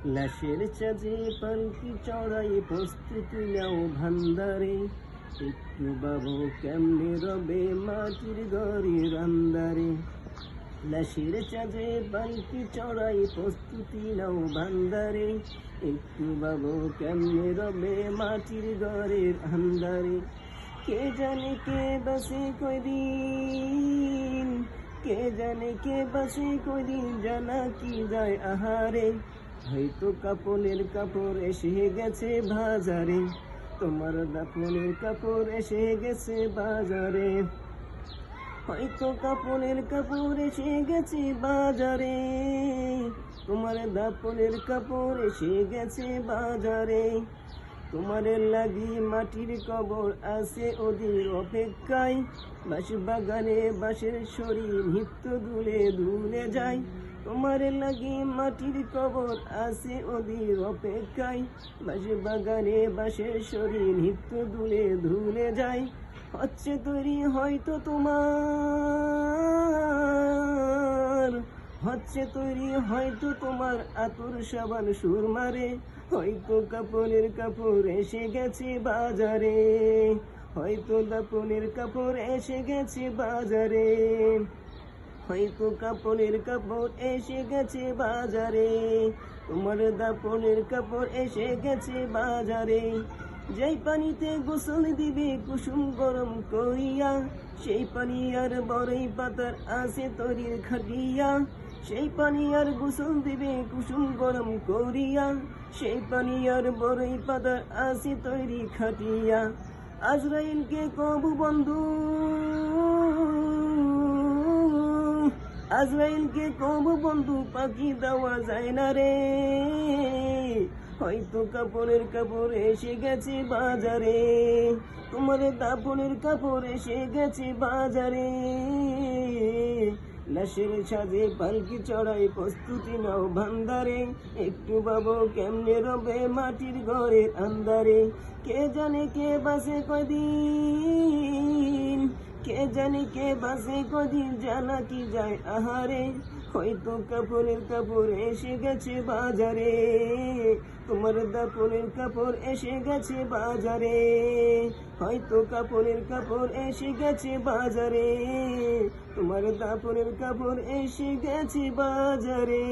লাশের চাঁদে পালকি চড়াই প্রস্তুতি নাও ভান্ডারে। একটু বাবু কেমনে রবে মাটির ঘরের আন্দারে। লাশের চাঁদে পালকি চড়াই প্রস্তুতি নাও ভান্ডারে। একটু বাবু কেমনে রবে মাটির ঘরের আন্দারে। কে জানে কে বাসে কয়দিন, কে জানে কে বাসে কয়দিন, জানা কি যায় আহারে। হয়তো কাপড়ের কাপড় এসে গেছে বাজারে, তোমার দাপনের কাপড় এসে গেছে বাজারে। হয়তো কাপড়ের কাপড় এসে গেছে বাজারে, তোমার দাপনের কাপড় এসে গেছে বাজারে। তোমার লাগি মাটির কবর আছে ওদের অপেক্ষায়, বাঁশ বাগানে বাঁশের শরীর নিত্য দুলে দুলে যায়। তোমার লাগি মাটির কবর আছে ওদের অপেক্ষায়, বাঁশ বাগানে বাঁশের শরীর নিত্য দুলে ধুলে যায়। হচ্ছে তৈরি হয়তো তোমার, হচ্ছে তৈরি হয়তো তোমার আতর সাবান সুরমারে। হয়তো কাপড়ের কাপড় এসে গেছে বাজারে, হয়তো দাপনের কাপড় এসে গেছে বাজারে। হয়তো কাপড়ের কাপড় এসে গেছে বাজারে, তোমার দাপনের কাপড় এসে গেছে বাজারে। যেই পানিতে গোসল দিবে কুসুম গরম করিয়া, সেই পানি আর বড়ই পাতার আছে তৈরির খাটিয়া। সেই পানি আর গোসল দিবে কুসুম গরম করিয়া, সেই পানি আর বড়ই পাতার আছে তৈরি খাটিয়া। আজরাইলকে কবু বন্ধু, আজরাইলকে কবু বন্ধু পাখি দেওয়া যায় না রে। হয়তো কাপড়ের কাপড় এসে গেছে বাজারে, তোমার দাপনের কাপড় এসে গেছে বাজারে। লাশের সাজে পালকি চড়াই প্রস্তুতি নাও ভান্ডারে। একটু বাবু কেমনে রবে মাটির ঘরের আন্দারে। কে জানে কে বাসে কদিন, কে জানে কে বাসে কদিন, জানা কি যায় আহারে। হয়তো কাপড়ের কাপড় এসে গেছে বাজারে, তোমার দাপনের কাপড় এসে গেছে বাজারে। হয়তো কাপড়ের কাপড় এসে গেছে বাজারে, তোমার দাপনের কাপড় এসে গেছে বাজারে।